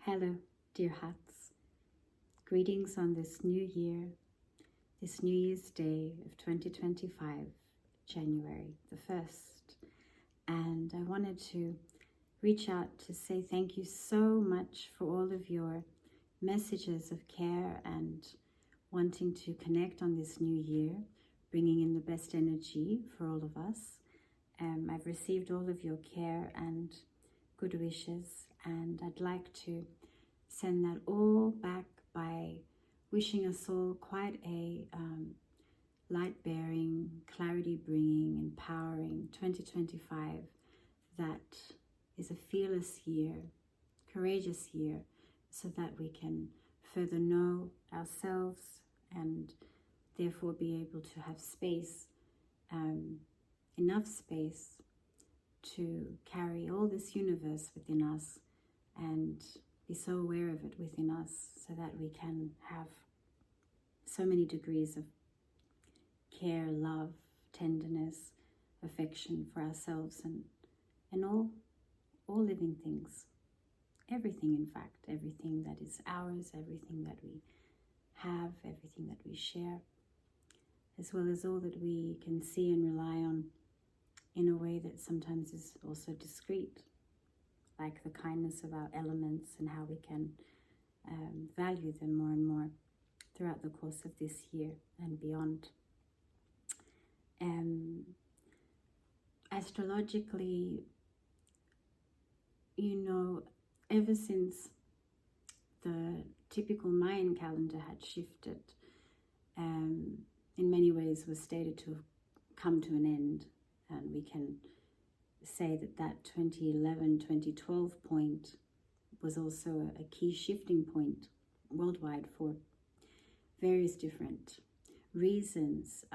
Hello, dear hearts. Greetings on this new year, this New Year's Day of 2025, January the 1st. And I wanted to reach out to say thank you so much for all of your messages of care and wanting to connect on this new year, bringing in the best energy for all of us. I've received all of your care and good wishes, and I'd like to send that all back by wishing us all quite a light-bearing, clarity-bringing, empowering 2025 that is a fearless year, courageous year, so that we can further know ourselves and therefore be able to have space, enough space to carry all this universe within us and be so aware of it within us, so that we can have so many degrees of care, love, tenderness, affection for ourselves and all living things. Everything, in fact, everything that is ours, everything that we have, everything that we share, as well as all that we can see and rely on in a way that sometimes is also discreet, like the kindness of our elements and how we can value them more and more throughout the course of this year and beyond. Astrologically, ever since the typical Mayan calendar had shifted, in many ways was stated to have come to an end. And we can say that 2011-2012 point was also a key shifting point worldwide for various different reasons.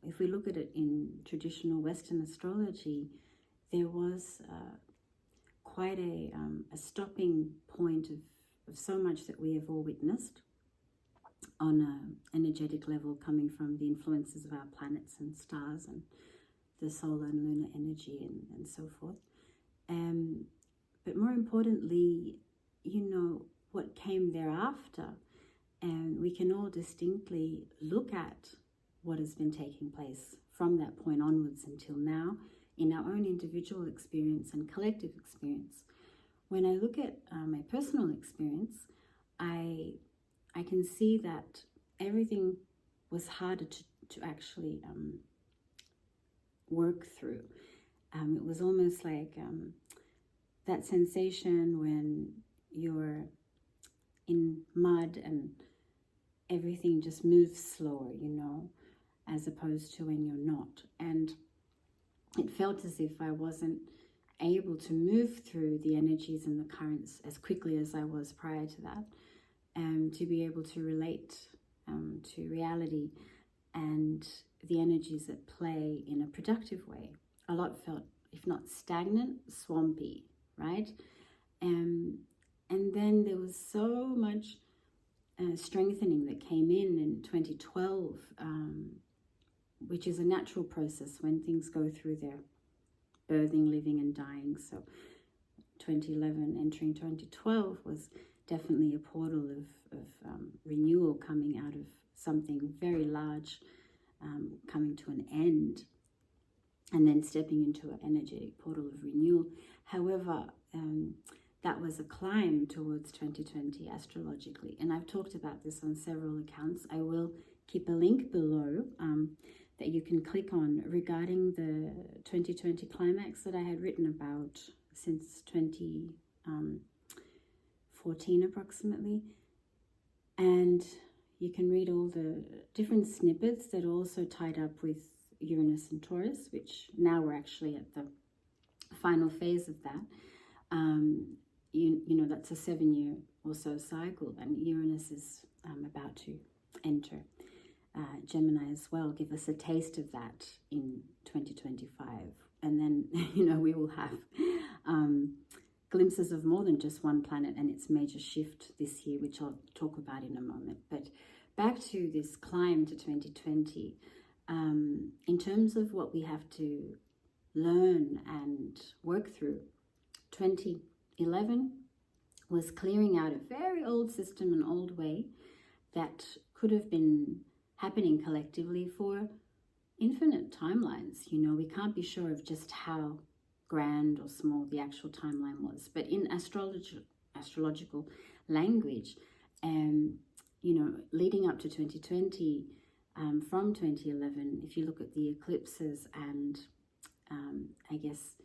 If we look at it in traditional Western astrology, there was quite a stopping point of so much that we have all witnessed on an energetic level, coming from the influences of our planets and stars and the solar and lunar energy and so forth. But more importantly, what came thereafter, and we can all distinctly look at what has been taking place from that point onwards until now in our own individual experience and collective experience. When I look at my personal experience, I can see that everything was harder to actually work through. It was almost like that sensation when you're in mud and everything just moves slower, as opposed to when you're not. And it felt as if I wasn't able to move through the energies and the currents as quickly as I was prior to that, to be able to relate to reality and the energies at play in a productive way. A lot felt, if not stagnant, swampy, right? And then there was so much strengthening that came in 2012, which is a natural process when things go through their birthing, living and dying. So 2011 entering 2012 was definitely a portal of renewal, coming out of something very large, coming to an end, and then stepping into an energetic portal of renewal. However, that was a climb towards 2020 astrologically, and I've talked about this on several accounts. I will keep a link below that you can click on regarding the 2020 climax that I had written about since 2014 approximately, and you can read all the different snippets that are also tied up with Uranus and Taurus, which now we're actually at the final phase of that. That's a 7-year or so cycle, and Uranus is about to enter Gemini as well, give us a taste of that in 2025. And then, we will have glimpses of more than just one planet and its major shift this year, which I'll talk about in a moment. But back to this climb to 2020, in terms of what we have to learn and work through, 2011 was clearing out a very old system, an old way that could have been happening collectively for infinite timelines. You know, we can't be sure of just how grand or small the actual timeline was. But in astrological language, you know, leading up to 2020, from 2011, if you look at the eclipses and I guess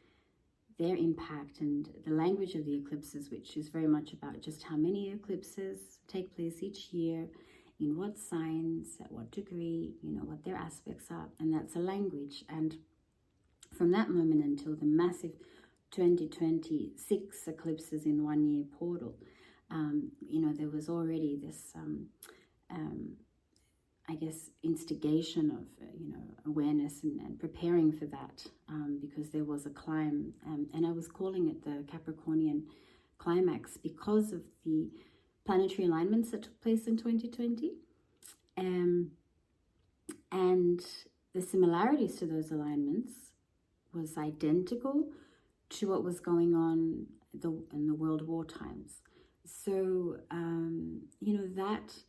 their impact and the language of the eclipses, which is very much about just how many eclipses take place each year, in what signs, at what degree, you know, what their aspects are, and that's a language. And from that moment until the massive 2026 eclipses in 1 year portal, you know, there was already this, I guess, instigation of, you know, awareness and preparing for that, because there was a climb, and I was calling it the Capricornian climax because of the planetary alignments that took place in 2020, and the similarities to those alignments was identical to what was going on in the World War times. So, you know, that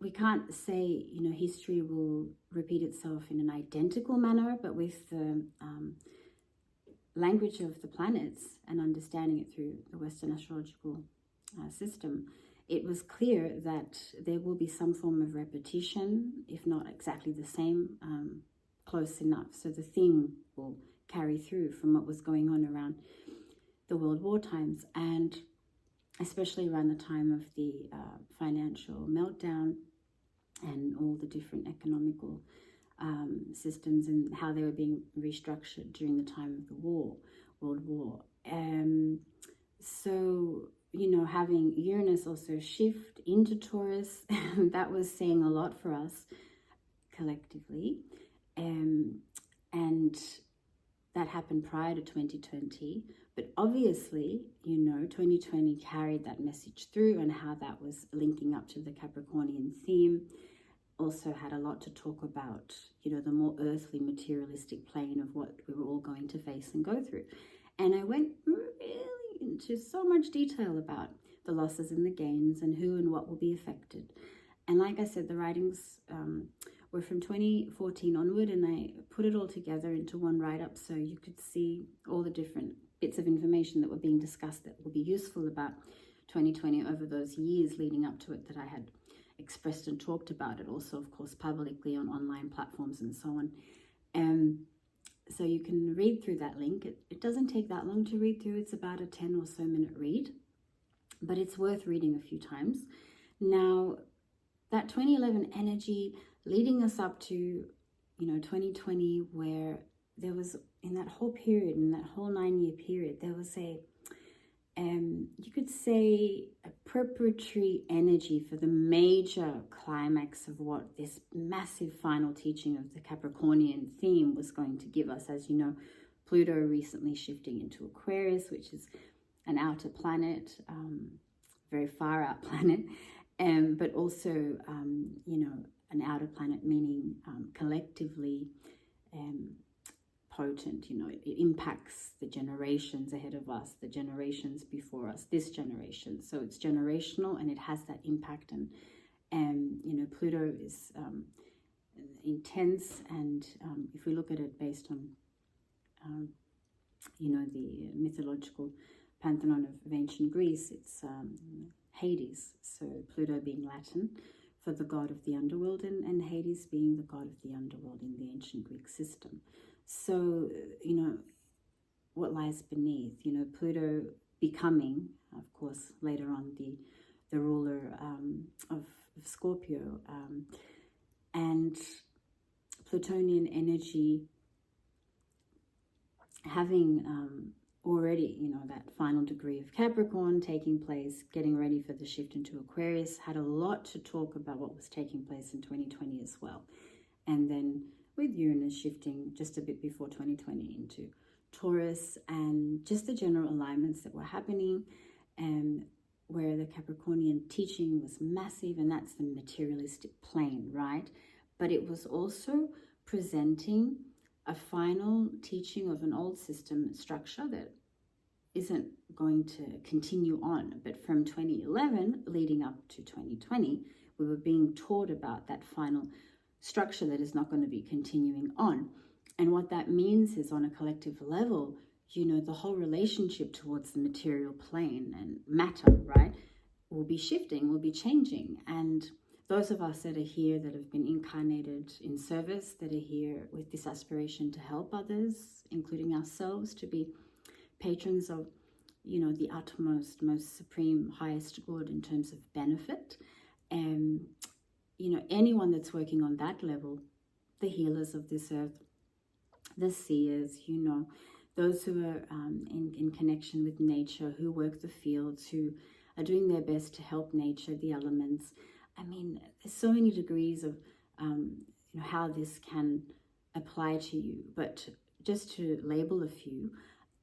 we can't say, you know, history will repeat itself in an identical manner, but with the language of the planets and understanding it through the Western astrological system, it was clear that there will be some form of repetition, if not exactly the same, close enough. So the theme will carry through from what was going on around the World War times, and especially around the time of the financial meltdown and all the different economical systems and how they were being restructured during the time of the war, World War. So, you know, having Uranus also shift into Taurus, that was saying a lot for us collectively. And that happened prior to 2020. But obviously, you know, 2020 carried that message through, and how that was linking up to the Capricornian theme also had a lot to talk about, you know, the more earthly, materialistic plane of what we were all going to face and go through. And I went really into so much detail about the losses and the gains and who and what will be affected. And like I said, the writings were from 2014 onward, and I put it all together into one write-up so you could see all the different bits of information that were being discussed that would be useful about 2020 over those years leading up to it that I had expressed and talked about it, also of course publicly on online platforms and so on. So you can read through that link. It doesn't take that long to read through. It's about a 10 or so minute read, but it's worth reading a few times. Now, that 2011 energy leading us up to, you know, 2020, where there was, in that whole period, in that whole 9-year period, there was a, you could say, a preparatory energy for the major climax of what this massive final teaching of the Capricornian theme was going to give us. As you know, Pluto recently shifting into Aquarius, which is an outer planet, very far out planet, but also, you know, an outer planet meaning collectively potent. You know, it impacts the generations ahead of us, the generations before us, this generation. So it's generational, and it has that impact. And you know, Pluto is intense, and if we look at it based on, you know, the mythological pantheon of ancient Greece, it's Hades. So Pluto being Latin for the god of the underworld, and Hades being the god of the underworld in the ancient Greek system. So, you know, what lies beneath, you know, Pluto becoming, of course, later on the ruler of Scorpio, and Plutonian energy having already, you know, that final degree of Capricorn taking place, getting ready for the shift into Aquarius, had a lot to talk about what was taking place in 2020 as well. And then with Uranus shifting just a bit before 2020 into Taurus, and just the general alignments that were happening, where the Capricornian teaching was massive, and that's the materialistic plane, right? But it was also presenting a final teaching of an old system structure that isn't going to continue on. But from 2011 leading up to 2020, we were being taught about that final structure that is not going to be continuing on. And what that means is, on a collective level, the whole relationship towards the material plane and matter, right, will be shifting, will be changing. And those of us that are here, that have been incarnated in service, that are here with this aspiration to help others, including ourselves, to be patrons of, the utmost, most supreme, highest good in terms of benefit. And, anyone that's working on that level, the healers of this earth, the seers, those who are in connection with nature, who work the fields, who are doing their best to help nature, the elements. I mean, there's so many degrees of how this can apply to you. But just to label a few,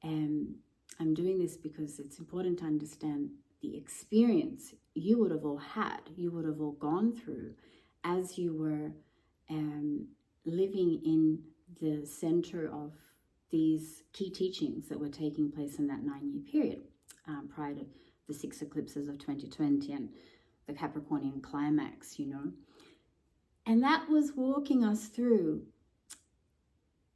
I'm doing this because it's important to understand the experience you would have all had, you would have all gone through as you were living in the center of these key teachings that were taking place in that 9-year period prior to the 6 eclipses of 2020 and the Capricornian climax, And that was walking us through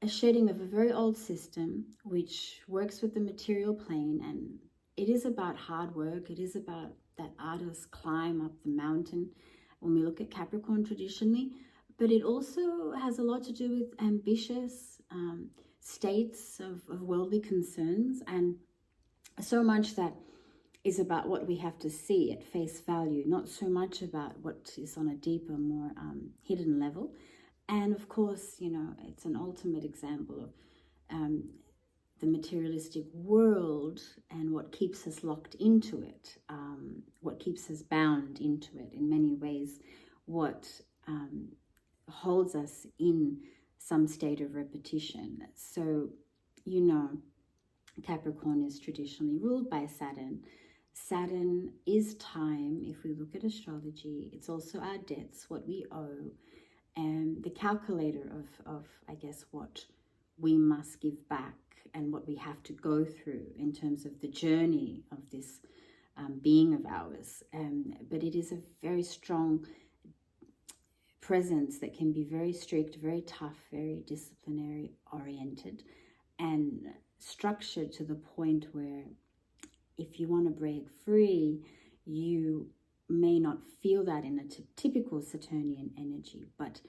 a shedding of a very old system which works with the material plane, and it is about hard work. It is about that artist's climb up the mountain when we look at Capricorn traditionally, but it also has a lot to do with ambitious states of worldly concerns, and so much that is about what we have to see at face value, not so much about what is on a deeper, more hidden level. And of course, it's an ultimate example of the materialistic world and what keeps us locked into it, what keeps us bound into it in many ways, what holds us in some state of repetition. So, Capricorn is traditionally ruled by Saturn. Saturn is time. If we look at astrology, it's also our debts, what we owe, and the calculator of I guess, what we must give back and what we have to go through in terms of the journey of this being of ours. But it is a very strong presence that can be very strict, very tough, very disciplinary oriented, and structured to the point where if you want to break free, you may not feel that in a typical Saturnian energy. But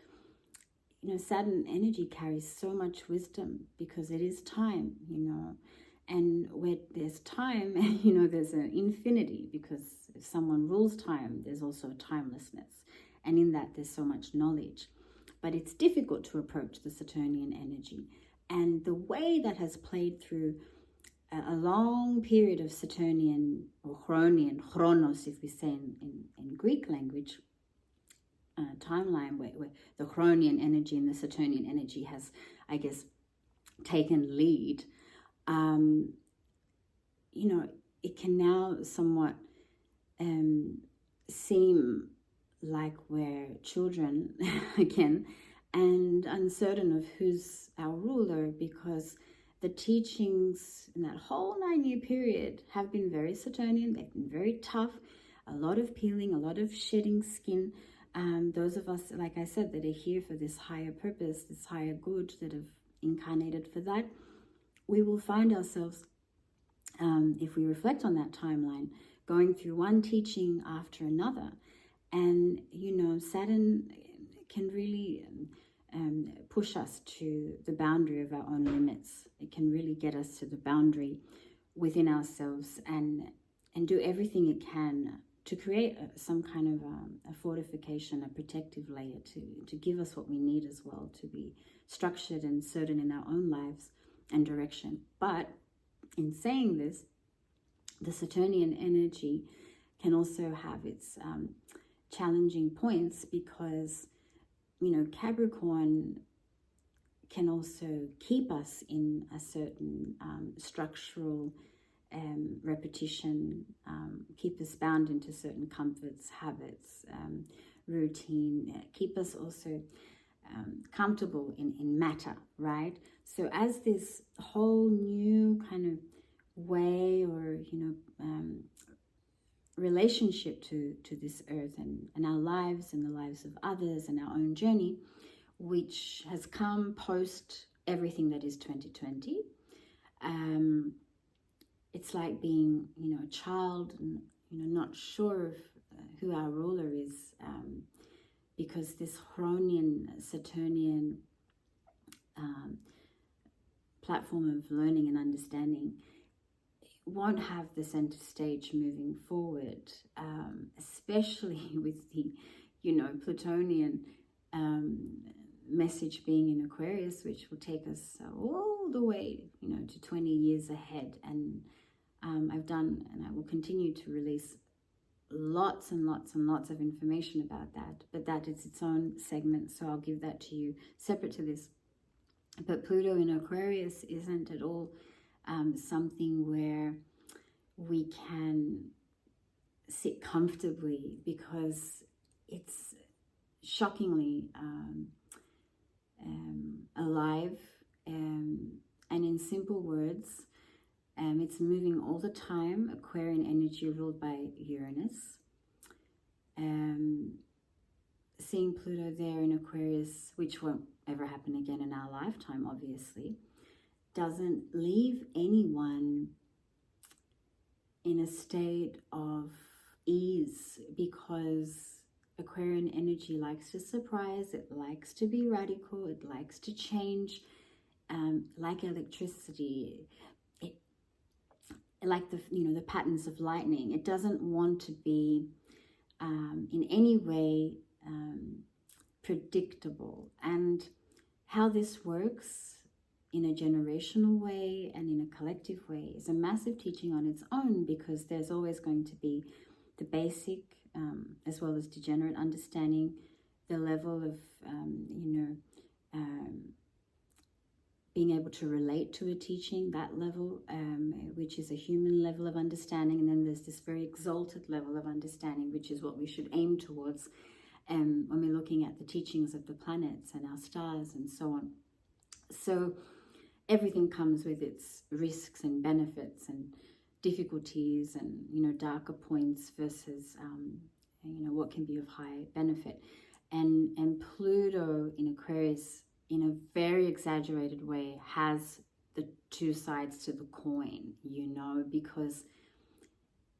Saturn energy carries so much wisdom because it is time, and where there's time, there's an infinity, because if someone rules time, there's also a timelessness, and in that there's so much knowledge. But it's difficult to approach the Saturnian energy, and the way that has played through a long period of Saturnian or Chronian, chronos if we say in Greek language, timeline where the Chronian energy and the Saturnian energy has, I guess, taken lead, it can now somewhat seem like we're children again and uncertain of who's our ruler, because the teachings in that whole 9-year period have been very Saturnian. They've been very tough, a lot of peeling, a lot of shedding skin. Those of us, like I said, that are here for this higher purpose, this higher good, that have incarnated for that, we will find ourselves, if we reflect on that timeline, going through one teaching after another. And, Saturn can really push us to the boundary of our own limits. It can really get us to the boundary within ourselves and do everything it can to create some kind of a fortification, a protective layer to give us what we need as well, to be structured and certain in our own lives and direction. But in saying this, the Saturnian energy can also have its challenging points, because Capricorn can also keep us in a certain structural repetition, keep us bound into certain comforts, habits, routine, keep us also comfortable in matter, right? So as this whole new kind of way or, relationship to this earth and our lives and the lives of others and our own journey, which has come post everything that is 2020. It's like being, a child and, not sure of who our ruler is, because this Chronian, Saturnian platform of learning and understanding won't have the center stage moving forward, especially with the, Plutonian message being in Aquarius, which will take us all the way, to 20 years ahead. And I've done, and I will continue to release lots and lots and lots of information about that, but that is its own segment, so I'll give that to you separate to this. But Pluto in Aquarius isn't at all something where we can sit comfortably, because it's shockingly alive, and in simple words, it's moving all the time. Aquarian energy ruled by Uranus. Seeing Pluto there in Aquarius, which won't ever happen again in our lifetime, obviously, doesn't leave anyone in a state of ease, because Aquarian energy likes to surprise, it likes to be radical, it likes to change, like electricity, like the patterns of lightning. It doesn't want to be in any way predictable. And how this works in a generational way and in a collective way is a massive teaching on its own, because there's always going to be the basic as well as degenerate understanding, the level of being able to relate to a teaching, that level, which is a human level of understanding. And then there's this very exalted level of understanding, which is what we should aim towards when we're looking at the teachings of the planets and our stars and so on. So everything comes with its risks and benefits and difficulties and, darker points versus, what can be of high benefit. And Pluto in Aquarius, in a very exaggerated way, has the two sides to the coin, because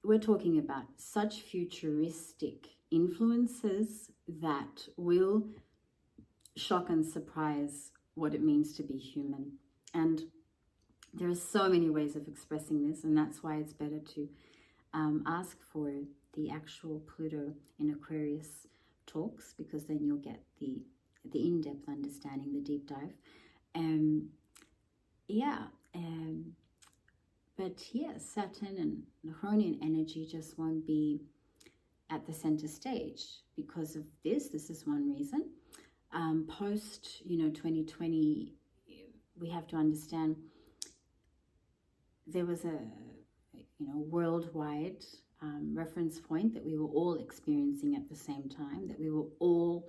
we're talking about such futuristic influences that will shock and surprise what it means to be human. And there are so many ways of expressing this, and that's why it's better to ask for the actual Pluto in Aquarius talks, because then you'll get the in-depth understanding, the deep dive. Saturn and the Chronian energy just won't be at the center stage because of this. This is one reason. Post 2020, we have to understand there was a worldwide reference point that we were all experiencing at the same time, that we were all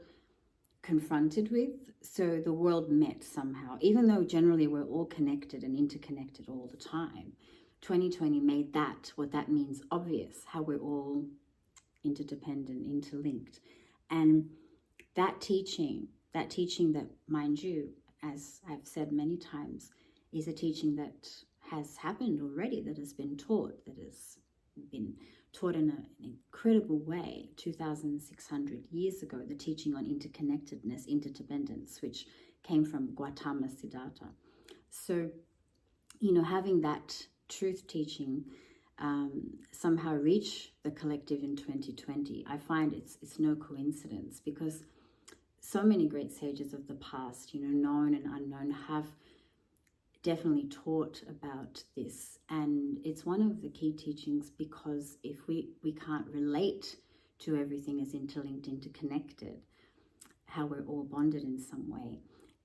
confronted with. So the world met somehow, even though generally we're all connected and interconnected all the time. 2020 made that, what that means, obvious, how we're all interdependent, interlinked. And that teaching that, mind you, as I've said many times, is a teaching that has happened already, that has been taught, in an incredible way 2,600 years ago, the teaching on interconnectedness, interdependence, which came from Gautama Siddhartha. So, having that truth teaching somehow reach the collective in 2020, I find it's no coincidence, because so many great sages of the past, known and unknown, have definitely taught about this. And it's one of the key teachings, because if we can't relate to everything as interlinked, interconnected, how we're all bonded in some way,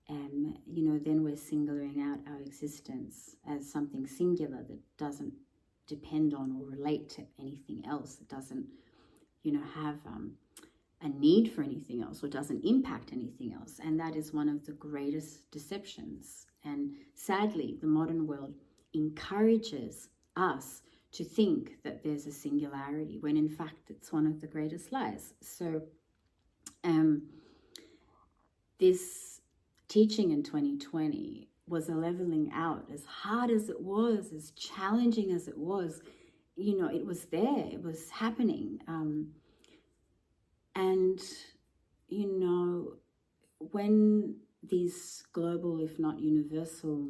then we're singling out our existence as something singular that doesn't depend on or relate to anything else. It doesn't, have a need for anything else, or doesn't impact anything else. And that is one of the greatest deceptions. And sadly, the modern world encourages us to think that there's a singularity, when in fact it's one of the greatest lies. So this teaching in 2020 was a leveling out. As hard as it was, as challenging as it was, you know, it was there, it was happening. And, you know, when these global, if not universal,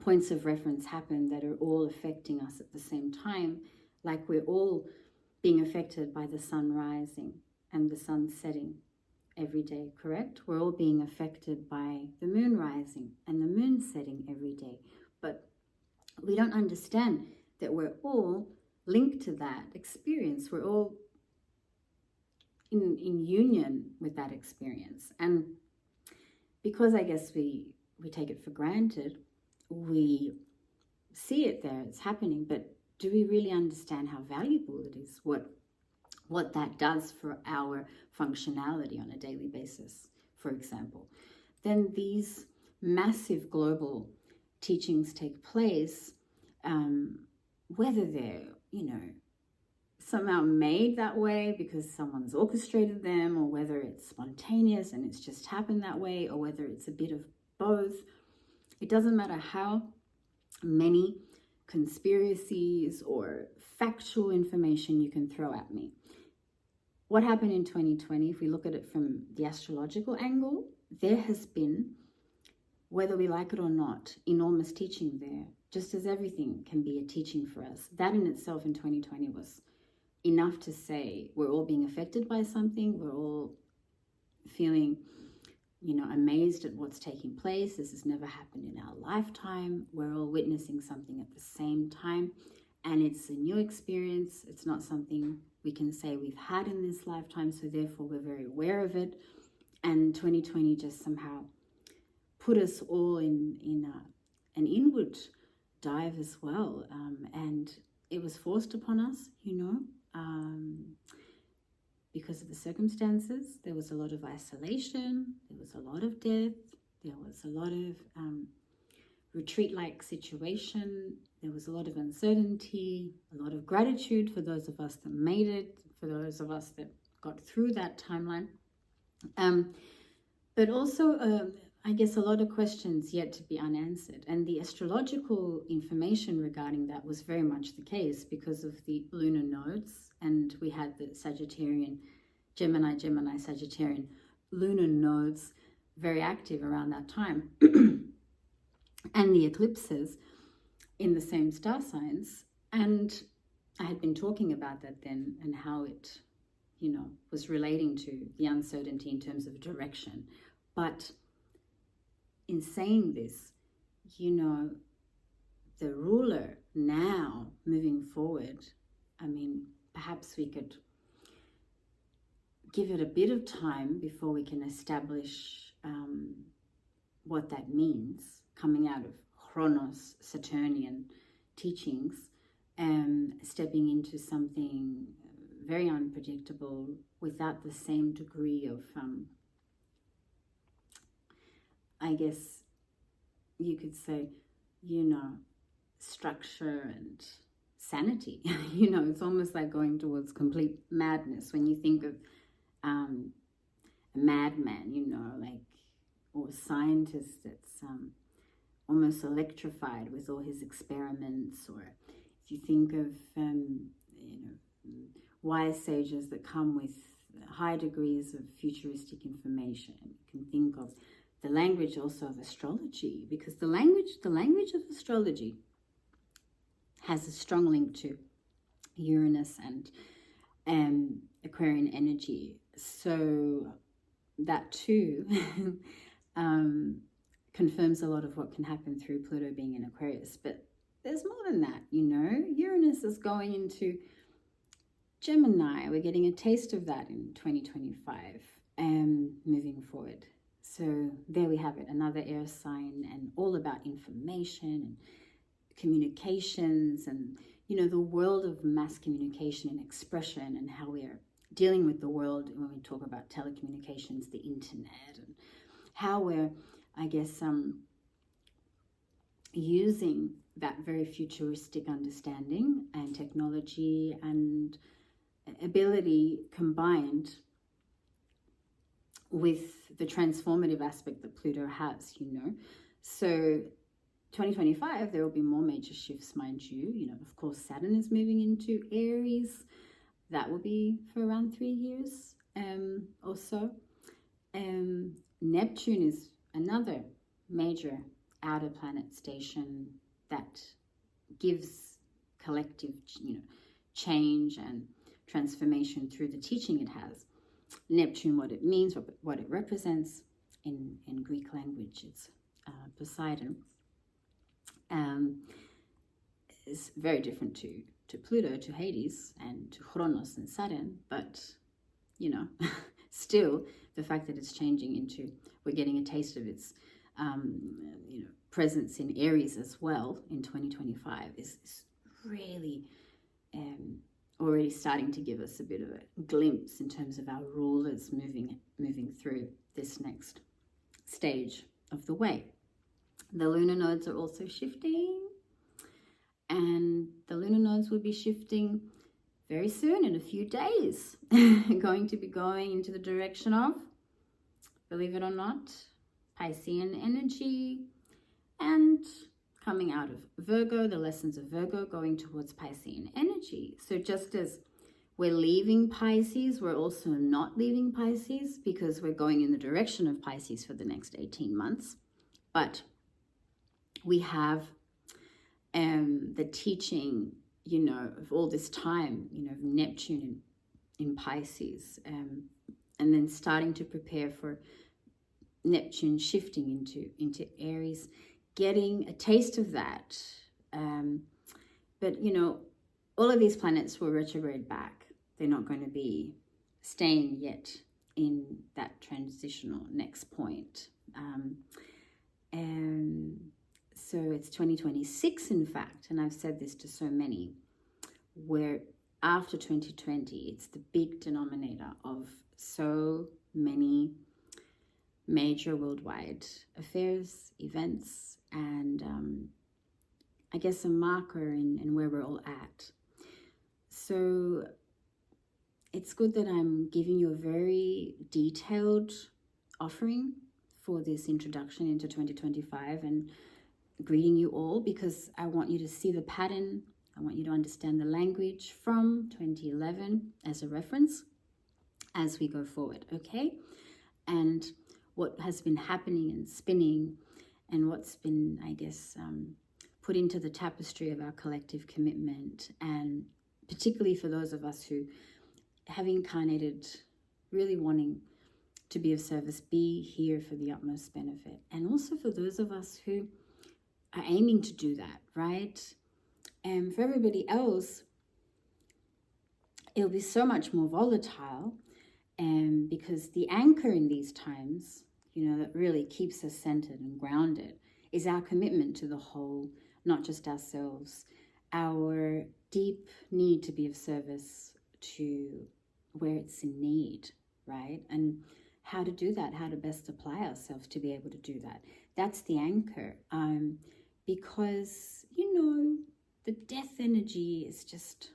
points of reference happen that are all affecting us at the same time, like we're all being affected by the sun rising and the sun setting every day, correct? We're all being affected by the moon rising and the moon setting every day. But we don't understand that we're all linked to that experience. We're all in union with that experience. And because I guess we take it for granted, we see it there, it's happening, but do we really understand how valuable it is, what that does for our functionality on a daily basis, for example? Then these massive global teachings take place, whether they're, you know, somehow made that way because someone's orchestrated them, or whether it's spontaneous and it's just happened that way, or whether it's a bit of both. It doesn't matter how many conspiracies or factual information you can throw at me. What happened in 2020, if we look at it from the astrological angle, there has been, whether we like it or not, enormous teaching there, just as everything can be a teaching for us. That in itself in 2020 was enough to say we're all being affected by something, we're all feeling, you know, amazed at what's taking place. This has never happened in our lifetime. We're all witnessing something at the same time, and it's a new experience. It's not something we can say we've had in this lifetime, so therefore we're very aware of it. And 2020 just somehow put us all in an inward dive as well, and it was forced upon us, you know, because of the circumstances. There was a lot of isolation, there was a lot of death, there was a lot of retreat-like situation, there was a lot of uncertainty, a lot of gratitude for those of us that made it, for those of us that got through that timeline. But also, I guess, a lot of questions yet to be unanswered. And the astrological information regarding that was very much the case because of the lunar nodes. And we had the Sagittarian, Gemini, Sagittarian lunar nodes very active around that time. And the eclipses in the same star signs. And I had been talking about that then and how it, you know, was relating to the uncertainty in terms of direction. But in saying this, you know, the ruler now moving forward, I mean, perhaps we could give it a bit of time before we can establish what that means, coming out of Chronos, Saturnian teachings, and stepping into something very unpredictable without the same degree of I guess you could say, you know, structure and sanity. You know, it's almost like going towards complete madness when you think of a madman, you know, like, or a scientist that's almost electrified with all his experiments, or if you think of, you know, wise sages that come with high degrees of futuristic information. You can think of the language also of astrology, because the language of astrology has a strong link to Uranus and Aquarian energy. So that too confirms a lot of what can happen through Pluto being in Aquarius. But there's more than that, you know. Uranus is going into Gemini. We're getting a taste of that in 2025 and moving forward. So there we have it, another air sign, and all about information and communications and, you know, the world of mass communication and expression, and how we're dealing with the world when we talk about telecommunications, the internet, and how we're, I guess, using that very futuristic understanding and technology and ability combined with the transformative aspect that Pluto has, you know. So 2025, there will be more major shifts, mind you. You know, of course, Saturn is moving into Aries. That will be for around 3 years or so. Neptune is another major outer planet station that gives collective, you know, change and transformation through the teaching it has. Neptune, what it means, what it represents in Greek language, it's Poseidon. Is very different to Pluto, to Hades, and to Chronos and Saturn, but, you know, still the fact that it's changing into, we're getting a taste of its, you know, presence in Aries as well in 2025 is really already starting to give us a bit of a glimpse in terms of our rulers moving through this next stage of the way. The lunar nodes are also shifting, and the lunar nodes will be shifting very soon, in a few days, going to be going into the direction of, believe it or not, Piscean energy, and coming out of Virgo, the lessons of Virgo, going towards Piscean energy. So just as we're leaving Pisces, we're also not leaving Pisces, because we're going in the direction of Pisces for the next 18 months. But we have the teaching, you know, of all this time, you know, Neptune in Pisces, and then starting to prepare for Neptune shifting into Aries, getting a taste of that. But, you know, all of these planets will retrograde back. They're not going to be staying yet in that transitional next point. So it's 2026, in fact, and I've said this to so many, where after 2020, it's the big denominator of so many major worldwide affairs, events, and I guess a marker in where we're all at. So it's good that I'm giving you a very detailed offering for this introduction into 2025 and greeting you all, because I want you to see the pattern. I want you to understand the language from 2011 as a reference as we go forward, okay? And what has been happening and spinning, and what's been, I guess, put into the tapestry of our collective commitment, and particularly for those of us who have incarnated really wanting to be of service, be here for the utmost benefit, and also for those of us who are aiming to do that, right? And for everybody else, it'll be so much more volatile, because the anchor in these times, you know, that really keeps us centered and grounded is our commitment to the whole, not just ourselves, our deep need to be of service to where it's in need, right? And how to do that, how to best apply ourselves to be able to do that. That's the anchor. Because, you know, the death energy is just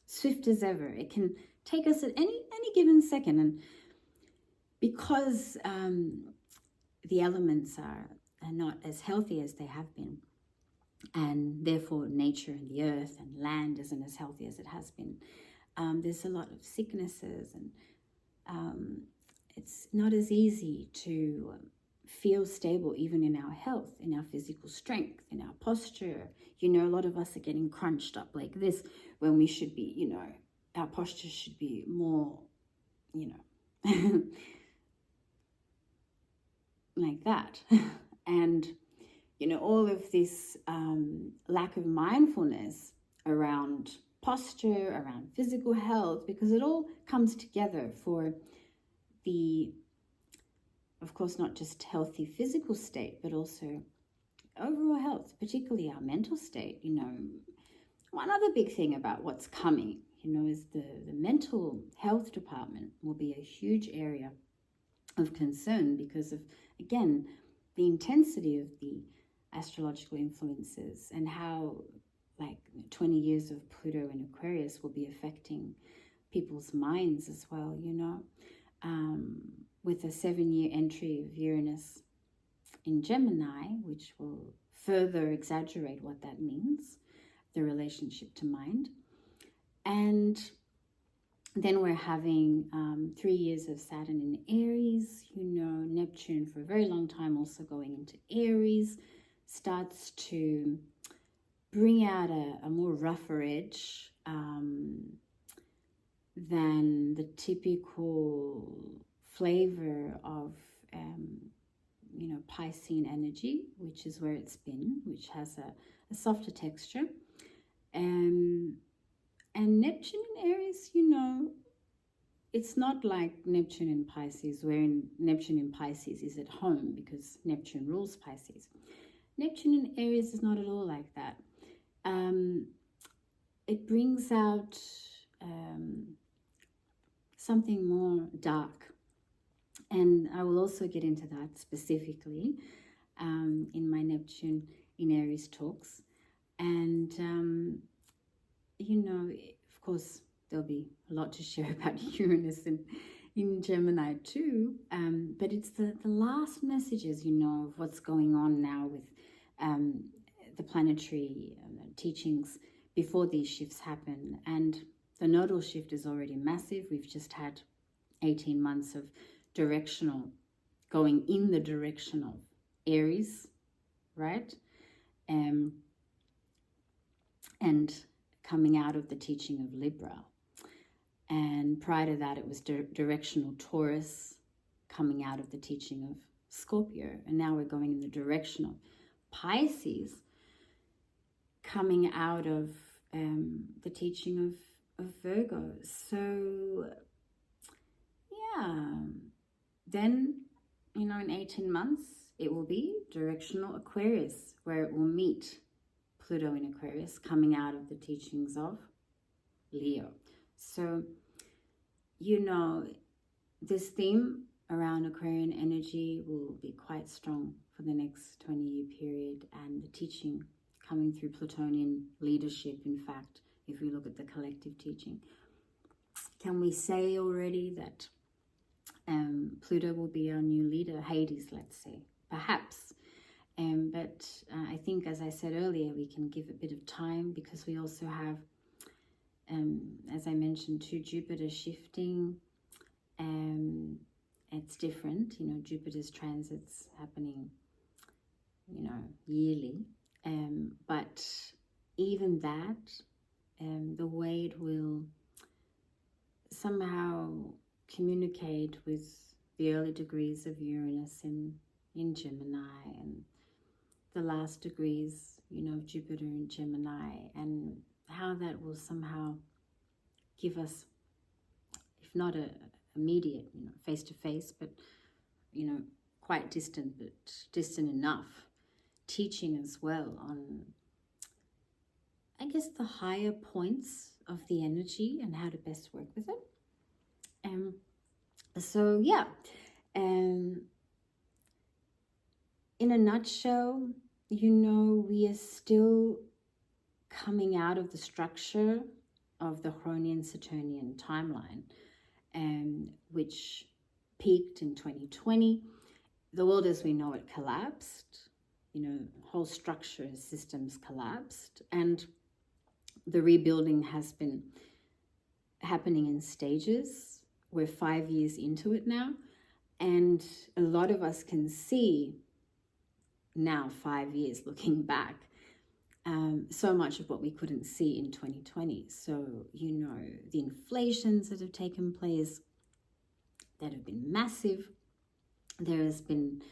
swift as ever. It can take us at any given second. And because the elements are not as healthy as they have been, and therefore nature and the earth and land isn't as healthy as it has been, there's a lot of sicknesses, and it's not as easy to feel stable even in our health, in our physical strength, in our posture. You know, a lot of us are getting crunched up like this when we should be, you know, our posture should be more, you know, like that. And, you know, all of this lack of mindfulness around posture, around physical health, because it all comes together for the, of course, not just healthy physical state, but also overall health, particularly our mental state. You know, one other big thing about what's coming, you know, is the mental health department will be a huge area of concern because of, again, the intensity of the astrological influences, and how like 20 years of Pluto in Aquarius will be affecting people's minds as well, you know, with a 7-year entry of Uranus in Gemini, which will further exaggerate what that means, the relationship to mind. And then we're having 3 years of Saturn in Aries, you know, Neptune for a very long time also going into Aries, starts to bring out a more rougher edge than the typical flavor of, you know, Piscean energy, which is where it's been, which has a softer texture. And Neptune in Aries, you know, it's not like Neptune in Pisces, wherein Neptune in Pisces is at home because Neptune rules Pisces. Neptune in Aries is not at all like that. It brings out something more dark. And I will also get into that specifically in my Neptune in Aries talks. And, you know, of course, there'll be a lot to share about Uranus in Gemini too. But it's the last messages, you know, of what's going on now with the planetary teachings before these shifts happen. And the nodal shift is already massive. We've just had 18 months of directional, going in the direction of Aries, right? And coming out of the teaching of Libra. And prior to that, it was directional Taurus, coming out of the teaching of Scorpio. And now we're going in the direction of Pisces, coming out of the teaching of Virgo. So, yeah. Then, you know, in 18 months, it will be directional Aquarius, where it will meet Pluto in Aquarius, coming out of the teachings of Leo. So, you know, this theme around Aquarian energy will be quite strong for the next 20-year period, and the teaching coming through Plutonian leadership, in fact, if we look at the collective teaching. Can we say already that Pluto will be our new leader, Hades, let's say? Perhaps. But I think, as I said earlier, we can give a bit of time, because we also have, as I mentioned, too, Jupiter shifting. It's different, you know, Jupiter's transits happening, you know, yearly. But even that, the way it will somehow communicate with the early degrees of Uranus in Gemini, and the last degrees, you know, of Jupiter in Gemini, and how that will somehow give us, if not a immediate, you know, face-to-face, but, you know, quite distant, but distant enough, teaching as well on, I guess, the higher points of the energy and how to best work with it. So, yeah. In a nutshell, you know, we are still coming out of the structure of the Chronian Saturnian timeline, which peaked in 2020. The world as we know it collapsed. You know, whole structure and systems collapsed, and the rebuilding has been happening in stages. We're 5 years into it now, and a lot of us can see now, 5 years looking back, so much of what we couldn't see in 2020. So, you know, the inflations that have taken place, that have been massive. There has been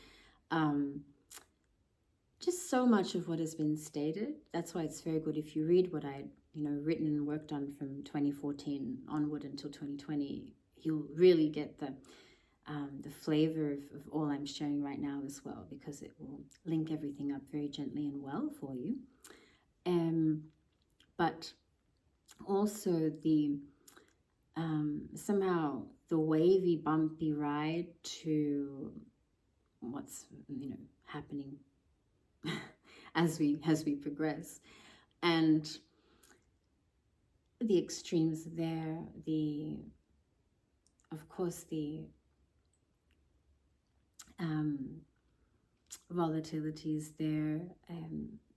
just so much of what has been stated. That's why it's very good if you read what I, you know, written and worked on from 2014 onward until 2020. You'll really get the flavor of all I'm sharing right now as well, because it will link everything up very gently and well for you. But also the somehow the wavy, bumpy ride to what's, you know, happening as we progress. And the extremes there, of course the volatility is there,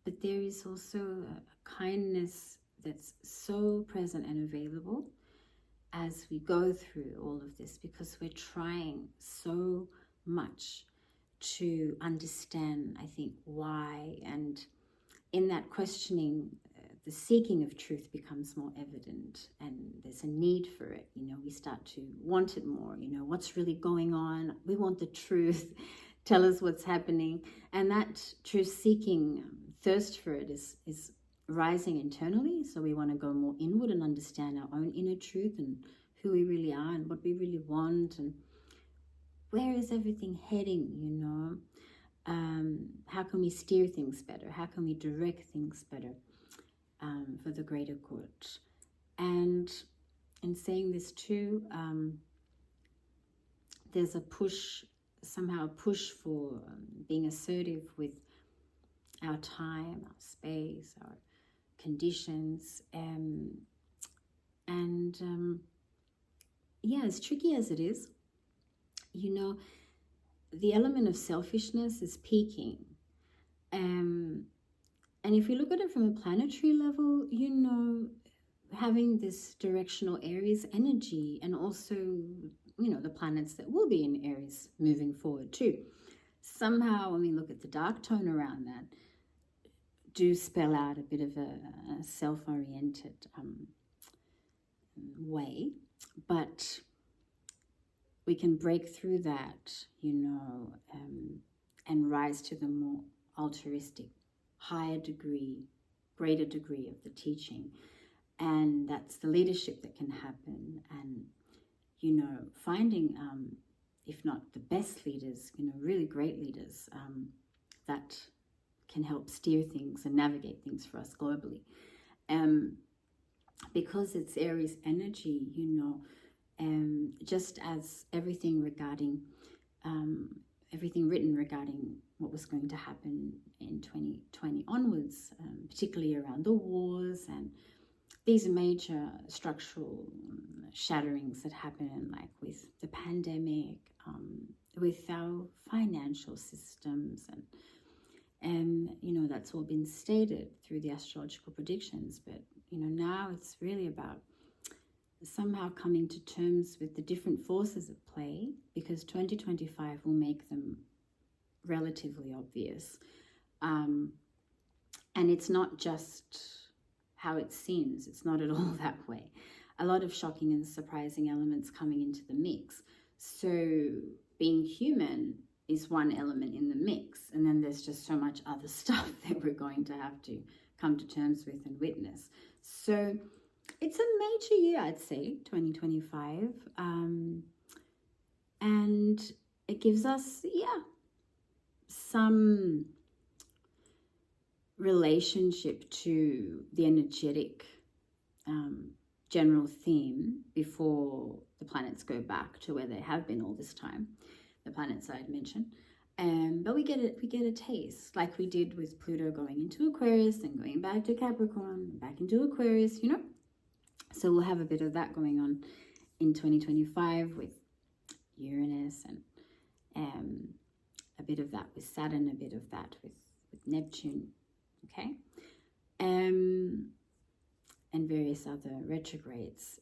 but there is also a kindness that's so present and available as we go through all of this, because we're trying so much to understand, I think, why. And in that questioning, the seeking of truth becomes more evident, and there's a need for it. We start to want it more. What's really going on? We want the truth. Tell us what's happening. And that truth seeking thirst for it is rising internally. So we want to go more inward and understand our own inner truth and who we really are and what we really want and where is everything heading. How can we steer things better? How can we direct things better for the greater good? And in saying this too, there's somehow a push for being assertive with our time, our space, our conditions, as tricky as it is, the element of selfishness is peaking. And if we look at it from a planetary level, having this directional Aries energy, and also, the planets that will be in Aries moving forward too, somehow, when we look at the dark tone around that, do spell out a bit of a self-oriented way. But we can break through that, and rise to the more altruistic, higher degree, greater degree of the teaching. And that's the leadership that can happen. And, finding, if not the best leaders, really great leaders that can help steer things and navigate things for us globally. Because it's Aries energy, just as everything written regarding what was going to happen in 2020 onwards, particularly around the wars and these major structural shatterings that happen, like with the pandemic, with our financial systems, and that's all been stated through the astrological predictions. But now it's really about somehow coming to terms with the different forces at play, because 2025 will make them relatively obvious. And it's not just how it seems. It's not at all that way. A lot of shocking and surprising elements coming into the mix. So being human is one element in the mix, and then there's just so much other stuff that we're going to have to come to terms with and witness. So it's a major year, I'd say, 2025, and it gives us, some relationship to the energetic general theme before the planets go back to where they have been all this time, the planets I had mentioned. But we get a taste, like we did with Pluto going into Aquarius and going back to Capricorn, back into Aquarius, So we'll have a bit of that going on in 2025 with Uranus, and a bit of that with Saturn, a bit of that with Neptune, okay? And various other retrogrades.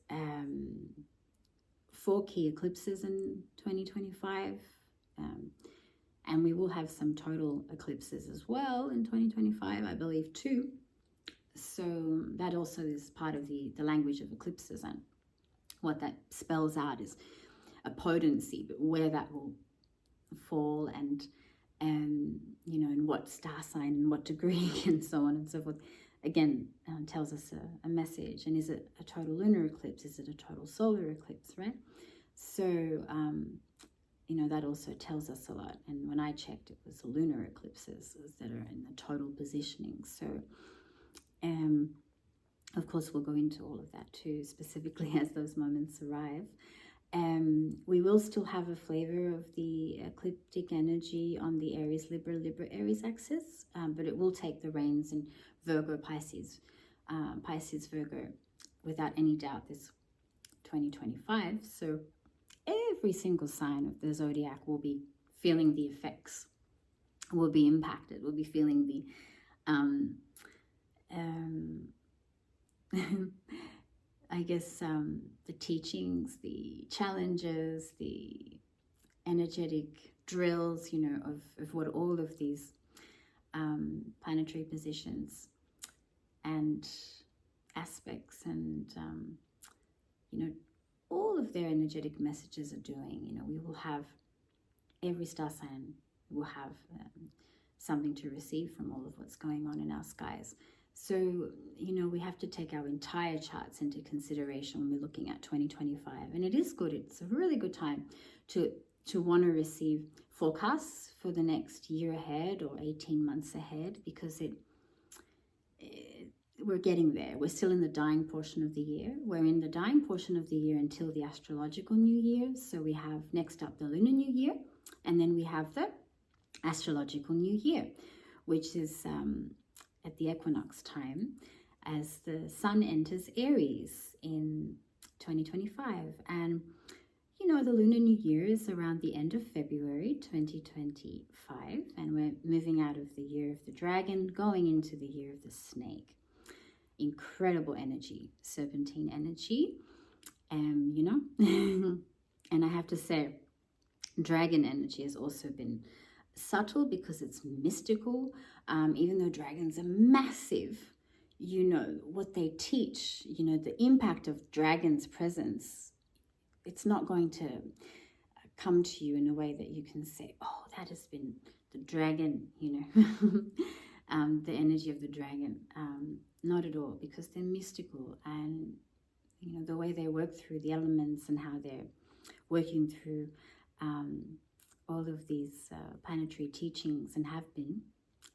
4 key eclipses in 2025. And we will have some total eclipses as well in 2025, I believe, too. So that also is part of the language of eclipses, and what that spells out is a potency, but where that will fall and in what star sign and what degree and so on and so forth, again, tells us a message. And is it a total lunar eclipse? Is it a total solar eclipse, right? So, that also tells us a lot. And when I checked, it was lunar eclipses that are in the total positioning. So, of course, we'll go into all of that too, specifically as those moments arrive. We will still have a flavor of the ecliptic energy on the Aries, Libra, Aries axis, but it will take the reins in Virgo, Pisces, Pisces, Virgo, without any doubt this 2025. So every single sign of the zodiac will be feeling the effects, will be impacted, will be feeling the I guess the teachings, the challenges, the energetic drills, you know, of what all of these planetary positions and aspects and, you know, all of their energetic messages are doing. You know, we will have, every star sign will have something to receive from all of what's going on in our skies. So, you know, we have to take our entire charts into consideration when we're looking at 2025. And it is good. It's a really good time to want to receive forecasts for the next year ahead or 18 months ahead, because we're getting there. We're still in the dying portion of the year. We're in the dying portion of the year until the astrological new year. So we have next up the lunar new year, and then we have the astrological new year, which is at the equinox time, as the sun enters Aries in 2025. And you know, the lunar new year is around the end of February 2025, and we're moving out of the year of the dragon, going into the year of the snake. Incredible energy, serpentine energy, you know. And I have to say, dragon energy has also been subtle because it's mystical. Even though dragons are massive, you know, what they teach, you know, the impact of dragon's presence, it's not going to come to you in a way that you can say, oh, that has been the dragon, you know, the energy of the dragon. Not at all, because they're mystical, and, you know, the way they work through the elements and how they're working through all of these planetary teachings, and have been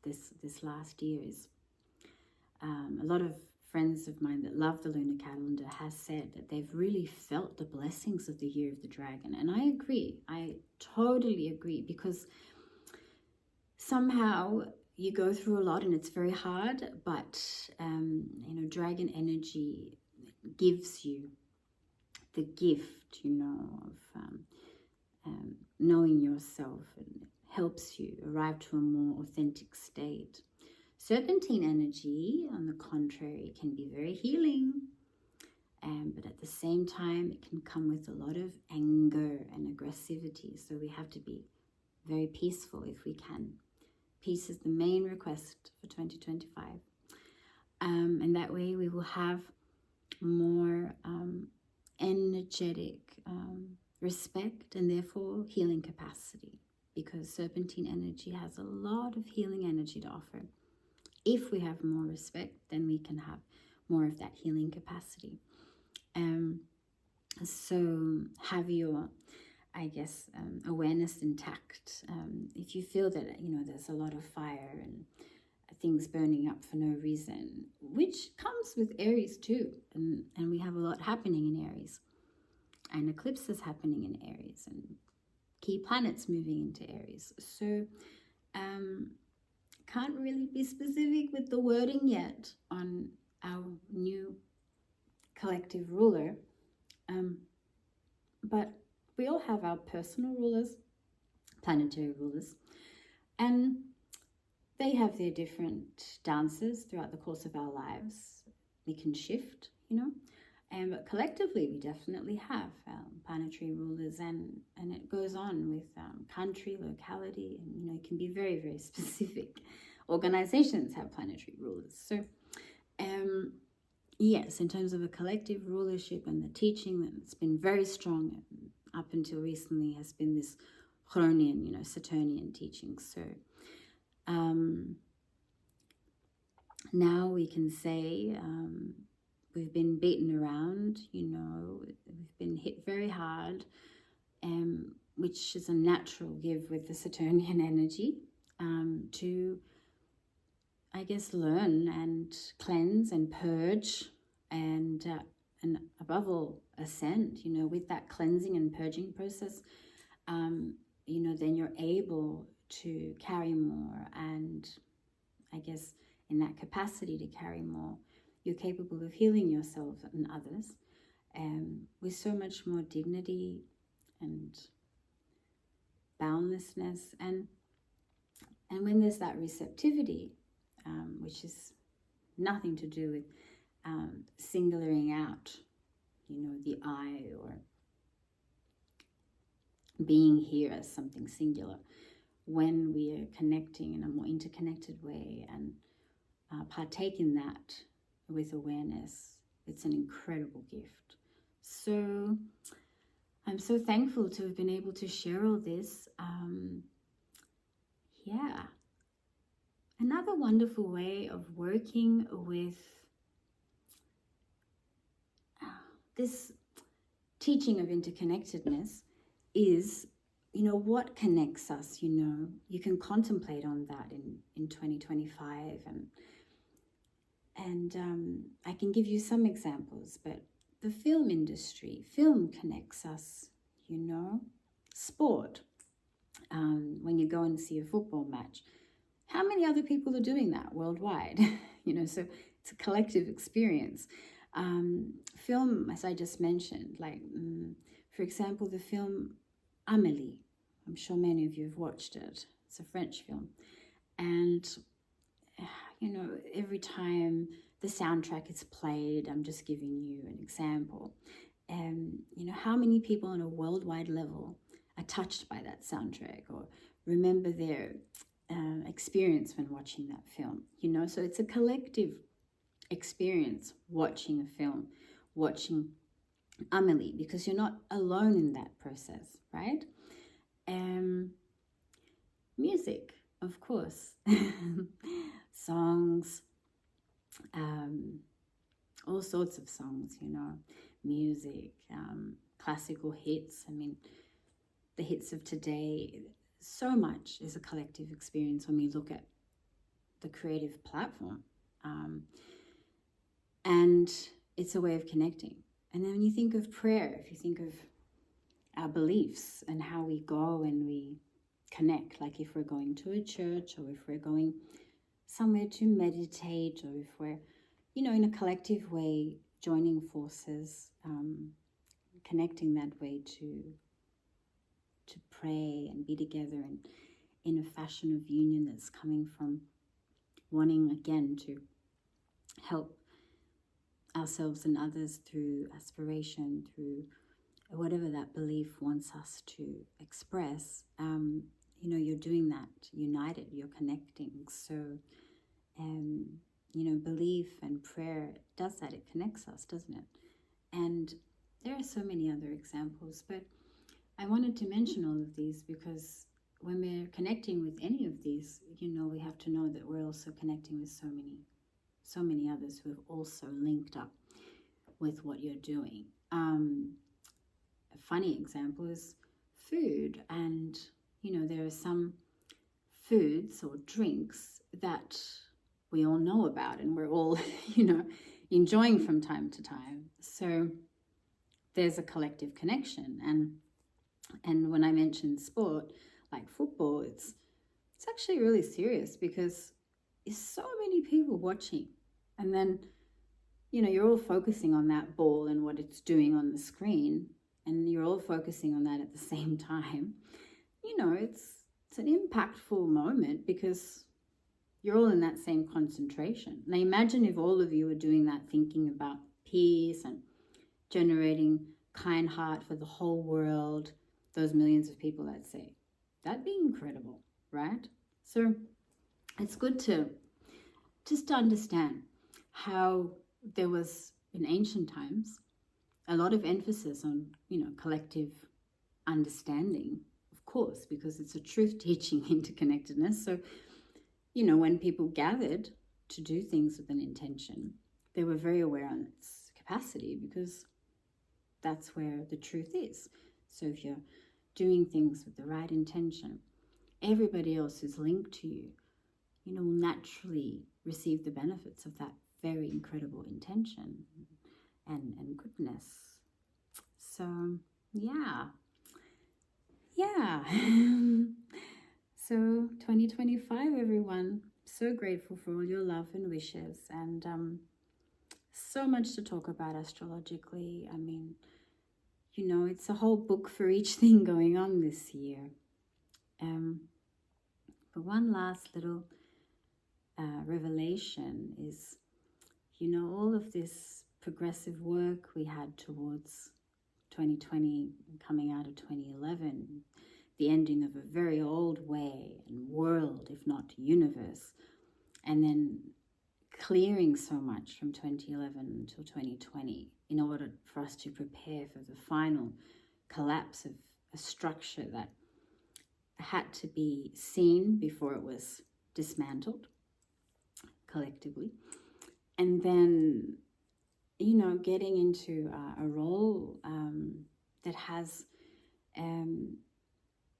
this last year, is a lot of friends of mine that love the lunar calendar has said that they've really felt the blessings of the year of the dragon. And I agree. I totally agree, because somehow you go through a lot and it's very hard, but you know, dragon energy gives you the gift, you know, of knowing yourself, and helps you arrive to a more authentic state. Serpentine energy, on the contrary, can be very healing, but at the same time, it can come with a lot of anger and aggressivity. So we have to be very peaceful if we can. Peace is the main request for 2025. And that way we will have more energetic respect, and therefore healing capacity, because serpentine energy has a lot of healing energy to offer. If we have more respect, then we can have more of that healing capacity. So have your, I guess, awareness intact. If you feel that, you know, there's a lot of fire and things burning up for no reason, which comes with Aries too, and we have a lot happening in Aries, and eclipses happening in Aries, and key planets moving into Aries. So can't really be specific with the wording yet on our new collective ruler, but we all have our personal rulers, planetary rulers, and they have their different dances throughout the course of our lives. We can shift, you know, but collectively we definitely have planetary rulers, and it goes on with country, locality, and, you know, it can be very, very specific. Organizations have planetary rulers. So yes, in terms of a collective rulership, and the teaching that's been very strong up until recently has been this Chronian, you know, Saturnian teaching. So now we can say we've been beaten around, you know, we've been hit very hard, which is a natural give with the Saturnian energy, to, I guess, learn and cleanse and purge and and above all, ascend, you know, with that cleansing and purging process, you know, then you're able to carry more. And I guess in that capacity to carry more, you're capable of healing yourself and others with so much more dignity and boundlessness. And when there's that receptivity, which is nothing to do with singling out, you know, the I, or being here as something singular. When we are connecting in a more interconnected way and partake in that with awareness, it's an incredible gift. So I'm so thankful to have been able to share all this. Yeah. Another wonderful way of working with this teaching of interconnectedness is, you know, what connects us. You know, you can contemplate on that in 2025, and I can give you some examples, but the film industry, film connects us, you know, sport, when you go and see a football match, how many other people are doing that worldwide? You know, so it's a collective experience. Film, as I just mentioned, like, for example, the film Amélie. I'm sure many of you have watched it. It's a French film. And, you know, every time the soundtrack is played, I'm just giving you an example. You know, how many people on a worldwide level are touched by that soundtrack or remember their experience when watching that film? You know, so it's a collective experience watching a film, watching Amélie, because you're not alone in that process, right? Music, of course. Songs, all sorts of songs, you know, music, classical hits. I mean, the hits of today, so much is a collective experience when we look at the creative platform. And it's a way of connecting. And then when you think of prayer, if you think of our beliefs and how we go and we connect, like if we're going to a church or if we're going somewhere to meditate or if we're, you know, in a collective way, joining forces, connecting that way to pray and be together and in a fashion of union that's coming from wanting, again, to help ourselves and others through aspiration, through whatever that belief wants us to express. You know, you're doing that united, you're connecting. So, you know, belief and prayer does that. It connects us, doesn't it? And there are so many other examples, but I wanted to mention all of these because when we're connecting with any of these, you know, we have to know that we're also connecting with so many others who have also linked up with what you're doing. A funny example is food. And, you know, there are some foods or drinks that we all know about and we're all, you know, enjoying from time to time. So there's a collective connection. And when I mention sport, like football, it's actually really serious because there's so many people watching. And then, you know, you're all focusing on that ball and what it's doing on the screen, and you're all focusing on that at the same time. You know, it's an impactful moment because you're all in that same concentration. Now imagine if all of you were doing that, thinking about peace and generating kind heart for the whole world, those millions of people, let's say. That'd be incredible, right? So it's good to just understand how there was, in ancient times, a lot of emphasis on, you know, collective understanding, of course, because it's a truth teaching interconnectedness. So, you know, when people gathered to do things with an intention, they were very aware on its capacity because that's where the truth is. So if you're doing things with the right intention, everybody else who's linked to you, you know, will naturally receive the benefits of that very incredible intention. and goodness. So yeah. So 2025, everyone. So grateful for all your love and wishes, and so much to talk about astrologically. I mean, you know, it's a whole book for each thing going on this year. But one last little revelation is, you know, all of this progressive work we had towards 2020, coming out of 2011, the ending of a very old way and world, if not universe, and then clearing so much from 2011 until 2020 in order for us to prepare for the final collapse of a structure that had to be seen before it was dismantled collectively. And then, you know, getting into a role that has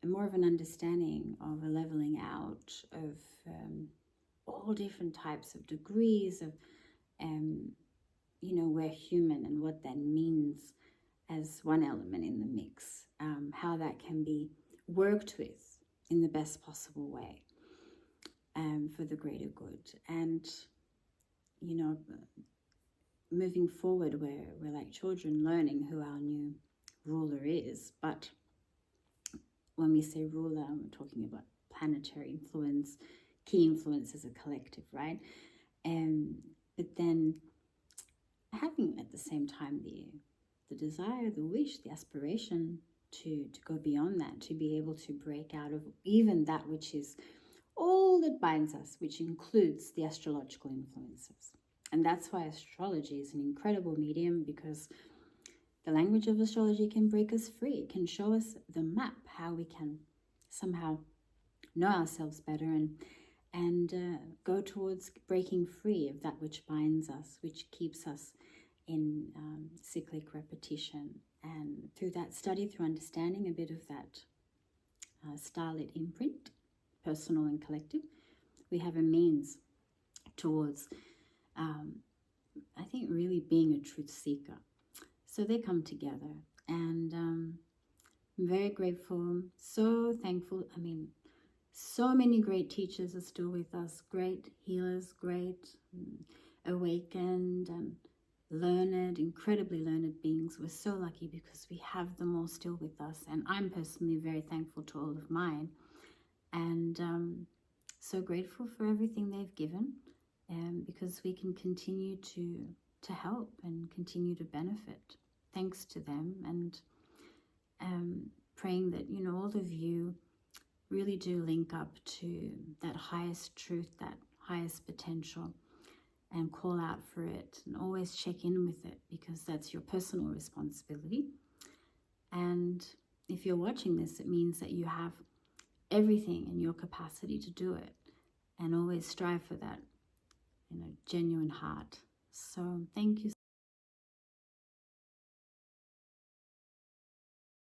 more of an understanding of a leveling out of all different types of degrees of, you know, we're human and what that means as one element in the mix, how that can be worked with in the best possible way for the greater good. And, you know, moving forward, we're like children learning who our new ruler is. But when we say ruler, we're talking about planetary influence, key influence as a collective, right? But then having at the same time the desire, the wish, the aspiration to go beyond that, to be able to break out of even that which is all that binds us, which includes the astrological influences. And that's why astrology is an incredible medium, because the language of astrology can break us free. It can show us the map, how we can somehow know ourselves better and go towards breaking free of that which binds us, which keeps us in cyclic repetition. And through that study, through understanding a bit of that starlit imprint, personal and collective, we have a means towards, I think, really being a truth seeker. So they come together, and I'm very grateful, so thankful. I mean, so many great teachers are still with us, great healers, great awakened and learned, incredibly learned beings. We're so lucky because we have them all still with us, and I'm personally very thankful to all of mine, and so grateful for everything they've given, because we can continue to help and continue to benefit thanks to them, and praying that, you know, all of you really do link up to that highest truth, that highest potential, and call out for it and always check in with it, because that's your personal responsibility. And if you're watching this, it means that you have everything in your capacity to do it, and always strive for that, you know, genuine heart. So thank you